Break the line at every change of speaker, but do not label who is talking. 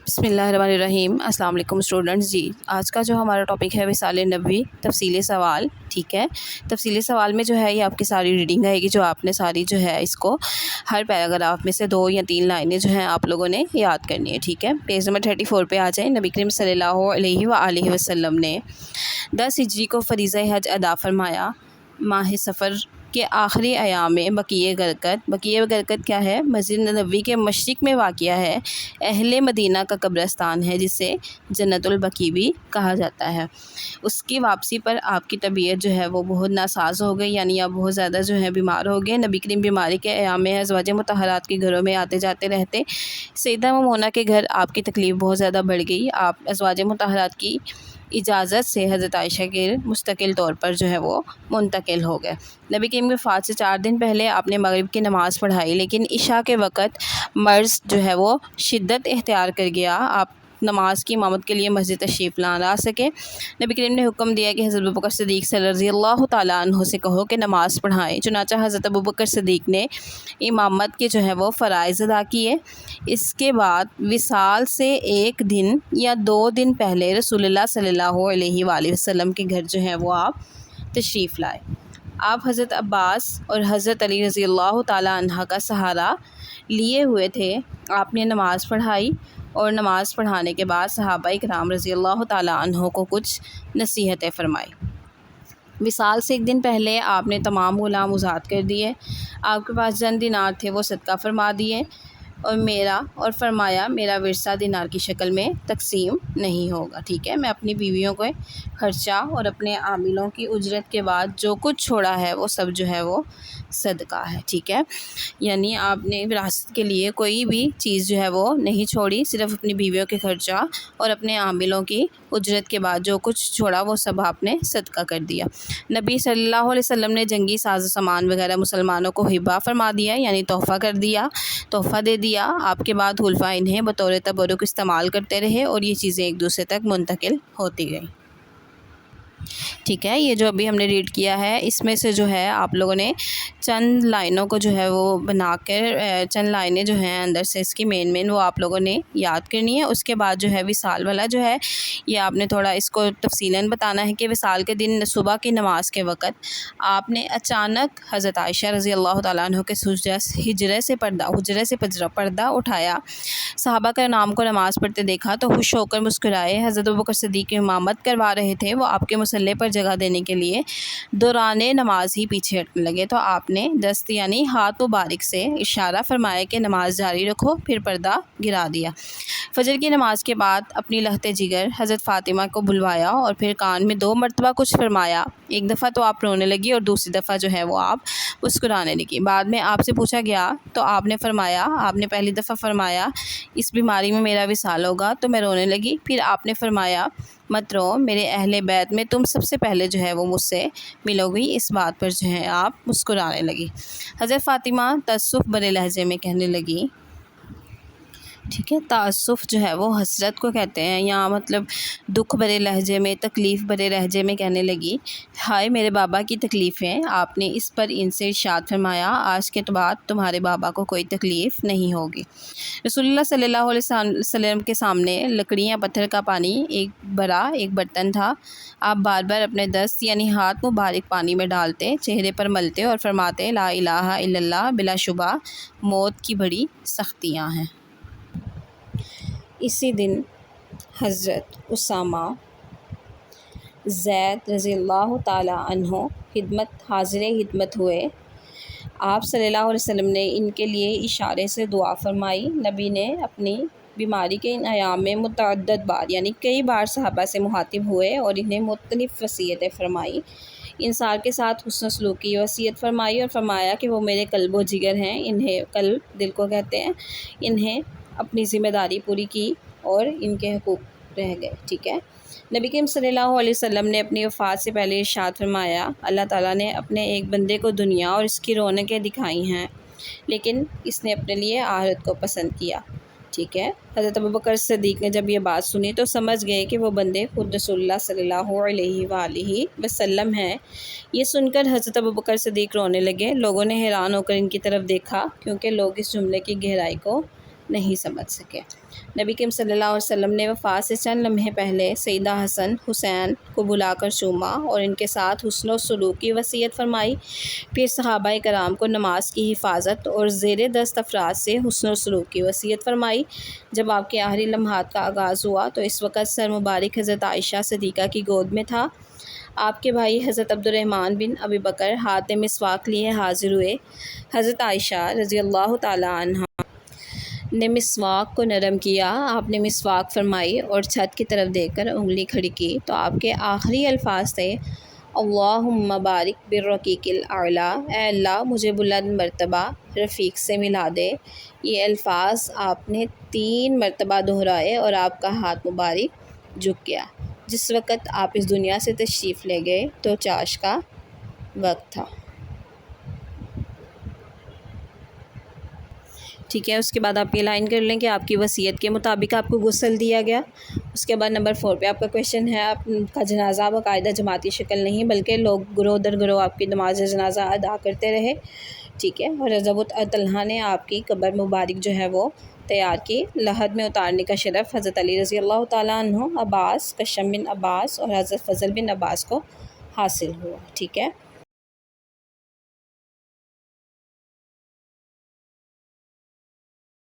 بسم اللہ الرحمن الرحیم۔ السلام علیکم اسٹوڈنٹس۔ جی آج کا جو ہمارا ٹاپک ہے وصال نبوی تفصیلی سوال، ٹھیک ہے۔ تفصیلی سوال میں جو ہے یہ آپ کی ساری ریڈنگ آئے گی، جو آپ نے ساری جو ہے اس کو ہر پیراگراف میں سے 2 یا 3 لائنیں جو ہیں آپ لوگوں نے یاد کرنی ہے، ٹھیک ہے۔ پیج نمبر 34 پہ آ جائیں۔ نبی کریم صلی اللہ علیہ وآلہ وسلم نے 10 ہجری کو فریضہ حج ادا فرمایا۔ ماہ سفر کے آخری ایام میں بقیع غرقد کیا ہے؟ مسجد نبوی کے مشرق میں واقع ہے، اہل مدینہ کا قبرستان ہے جسے جنت البقیع بھی کہا جاتا ہے۔ اس کی واپسی پر آپ کی طبیعت جو ہے وہ بہت ناساز ہو گئی، یعنی آپ بہت زیادہ جو ہے بیمار ہو گئے۔ نبی کریم بیماری کے ایام میں ازواج مطہرات کے گھروں میں آتے جاتے رہتے۔ سیدہ ممونہ کے گھر آپ کی تکلیف بہت زیادہ بڑھ گئی۔ آپ ازواج مطہرات کی اجازت سے حضرت عائشہ کے مستقل طور پر جو ہے وہ منتقل ہو گئے۔ نبی کریم کی وفات سے 4 دن پہلے آپ نے مغرب کی نماز پڑھائی، لیکن عشاء کے وقت مرض جو ہے وہ شدت اختیار کر گیا۔ آپ نماز کی امامت کے لیے مسجد تشریف نہ لا سکے۔ نبی کریم نے حکم دیا کہ حضرت ابوبکر صدیق رضی اللہ تعالیٰ عنہ سے کہو کہ نماز پڑھائیں۔ چنانچہ حضرت ابوبکر صدیق نے امامت کے جو ہے وہ فرائض ادا کیے۔ اس کے بعد وصال سے 1 دن یا 2 دن پہلے رسول اللہ صلی اللہ علیہ وآلہ وسلم کے گھر جو ہے وہ آپ تشریف لائے۔ آپ حضرت عباس اور حضرت علی رضی اللہ تعالیٰ عنہ کا سہارا لیے ہوئے تھے۔ آپ نے نماز پڑھائی اور نماز پڑھانے کے بعد صحابہ کرام رضی اللہ تعالیٰ عنہ کو کچھ نصیحتیں فرمائی۔ وصال سے 1 دن پہلے آپ نے تمام غلام آزاد کر دیے۔ آپ کے پاس چند دینار تھے، وہ صدقہ فرما دیے اور فرمایا میرا ورثہ دینار کی شکل میں تقسیم نہیں ہوگا، ٹھیک ہے۔ میں اپنی بیویوں کو خرچہ اور اپنے عاملوں کی اجرت کے بعد جو کچھ چھوڑا ہے وہ سب جو ہے وہ صدقہ ہے، ٹھیک ہے۔ یعنی آپ نے وراثت کے لیے کوئی بھی چیز جو ہے وہ نہیں چھوڑی، صرف اپنی بیویوں کے خرچہ اور اپنے عاملوں کی اجرت کے بعد جو کچھ چھوڑا وہ سب آپ نے صدقہ کر دیا۔ نبی صلی اللہ علیہ وسلم نے جنگی ساز و سامان وغیرہ مسلمانوں کو ہبہ فرما دیا، یعنی تحفہ دے دیا۔ آپ کے بعد خلفاء انہیں بطور تبرک استعمال کرتے رہے اور یہ چیزیں ایک دوسرے تک منتقل ہوتی گئیں، ٹھیک ہے۔ یہ جو ابھی ہم نے ریڈ کیا ہے اس میں سے جو ہے آپ لوگوں نے چند لائنوں کو جو ہے وہ بنا کر چند لائنیں جو ہیں اندر سے اس کی مین وہ آپ لوگوں نے یاد کرنی ہے۔ اس کے بعد جو ہے وصال والا جو ہے یہ آپ نے تھوڑا اس کو تفصیلاً بتانا ہے کہ وصال کے دن صبح کی نماز کے وقت آپ نے اچانک حضرت عائشہ رضی اللہ تعالیٰ عنہ کے حجرے سے پردہ اٹھایا، صحابہ کا نام کو نماز پڑھتے دیکھا تو خوش ہو کر مسکرائے۔ حضرت ابوبکر صدیق کی امامت کروا رہے تھے، وہ آپ کے مصلی پر جگہ دینے کے لیے دوران نماز ہی پیچھے ہٹنے لگے تو آپ نے دست یعنی ہاتھ مبارک سے اشارہ فرمایا کہ نماز جاری رکھو، پھر پردہ گرا دیا۔ فجر کی نماز کے بعد اپنی لخت جگر حضرت فاطمہ کو بلوایا اور پھر کان میں 2 مرتبہ کچھ فرمایا۔ ایک دفعہ تو آپ رونے لگی اور دوسری دفعہ جو ہے وہ آپ مسکرانے لگی۔ بعد میں آپ سے پوچھا گیا تو آپ نے پہلی دفعہ فرمایا اس بیماری میں میرا وصال ہوگا تو میں رونے لگی، پھر آپ نے فرمایا مت رو، میرے اہل بیت میں تم سب سے پہلے جو ہے وہ مجھ سے ملو گی۔ اس بات پر جو ہے آپ مسکرانے لگی۔ حضرت فاطمہ تأسف بھرے لہجے میں کہنے لگی، ٹھیک ہے۔ تأسف جو ہے وہ حسرت کو کہتے ہیں، یا مطلب دکھ بھرے لہجے میں، تکلیف بھرے لہجے میں کہنے لگی، ہائے میرے بابا کی تکلیفیں۔ آپ نے اس پر ان سے ارشاد فرمایا آج کے بعد تمہارے بابا کو کوئی تکلیف نہیں ہوگی۔ رسول اللہ صلی اللہ علیہ وسلم کے سامنے لکڑیاں پتھر کا پانی ایک برتن تھا۔ آپ بار بار اپنے دست یعنی ہاتھ مبارک پانی میں ڈالتے، چہرے پر ملتے اور فرماتے لا الہ الا اللہ، بلا شبہ موت کی بڑی سختیاں ہیں۔ اسی دن حضرت اسامہ زید رضی اللہ تعالیٰ عنہ حاضر خدمت ہوئے۔ آپ صلی اللہ علیہ وسلم نے ان کے لیے اشارے سے دعا فرمائی۔ نبی نے اپنی بیماری کے ان ایام میں متعدد بار یعنی کئی بار صحابہ سے مخاطب ہوئے اور انہیں مختلف وصیتیں فرمائی۔ انصار کے ساتھ حسن سلوک کی وصیت فرمائی اور فرمایا کہ وہ میرے قلب و جگر ہیں، قلب دل کو کہتے ہیں، انہیں اپنی ذمہ داری پوری کی اور ان کے حقوق رہ گئے، ٹھیک ہے۔ نبی کریم صلی اللہ علیہ وسلم نے اپنی وفات سے پہلے ارشاد فرمایا اللہ تعالیٰ نے اپنے ایک بندے کو دنیا اور اس کی رونقیں دکھائی ہیں، لیکن اس نے اپنے لیے آخرت کو پسند کیا، ٹھیک ہے۔ حضرت ابوبکر صدیق نے جب یہ بات سنی تو سمجھ گئے کہ وہ بندے خود رسول اللہ صلی اللہ علیہ وآلہ وسلم ہیں۔ یہ سن کر حضرت ابوبکر صدیق رونے لگے۔ لوگوں نے حیران ہو کر ان کی طرف دیکھا کیونکہ لوگ اس جملے کی گہرائی کو نہیں سمجھ سکے۔ نبی کریم صلی اللہ علیہ وسلم نے وفات سے چند لمحے پہلے سیدہ حسن حسین کو بلا کر چوما اور ان کے ساتھ حسن و سلوک کی وصیت فرمائی۔ پھر صحابہ کرام کو نماز کی حفاظت اور زیر دست افراد سے حسن و سلوک کی وصیت فرمائی۔ جب آپ کے آخری لمحات کا آغاز ہوا تو اس وقت سر مبارک حضرت عائشہ صدیقہ کی گود میں تھا۔ آپ کے بھائی حضرت عبد الرحمن بن ابی بکر ہاتھ میں مسواک لیے حاضر ہوئے۔ حضرت عائشہ رضی اللہ تعالی عنہ نے مسواک کو نرم کیا، آپ نے مسواک فرمائی اور چھت کی طرف دیکھ کر انگلی کھڑی کی تو آپ کے آخری الفاظ تھے اللہم بارک بالرفیق الاعلی، اے اللہ مجھے بلند مرتبہ رفیق سے ملا دے۔ یہ الفاظ آپ نے 3 مرتبہ دہرائے اور آپ کا ہاتھ مبارک جھک گیا۔ جس وقت آپ اس دنیا سے تشریف لے گئے تو چاش کا وقت تھا۔ ٹھیک ہے، اس کے بعد آپ یہ لائن کر لیں کہ آپ کی وصیت کے مطابق آپ کو غسل دیا گیا۔ اس کے بعد نمبر 4 پہ آپ کا کویشچن ہے، آپ کا جنازہ باقاعدہ جماعتی شکل نہیں بلکہ لوگ گروہ در گروہ آپ کی نماز جنازہ ادا کرتے رہے۔ ٹھیک ہے، اور حضرت طلحہ نے آپ کی قبر مبارک جو ہے وہ تیار کی۔ لحد میں اتارنے کا شرف حضرت علی رضی اللہ تعالیٰ عنہ، عباس، کشم بن عباس اور حضرت فضل بن عباس کو حاصل ہوا۔ ٹھیک ہے۔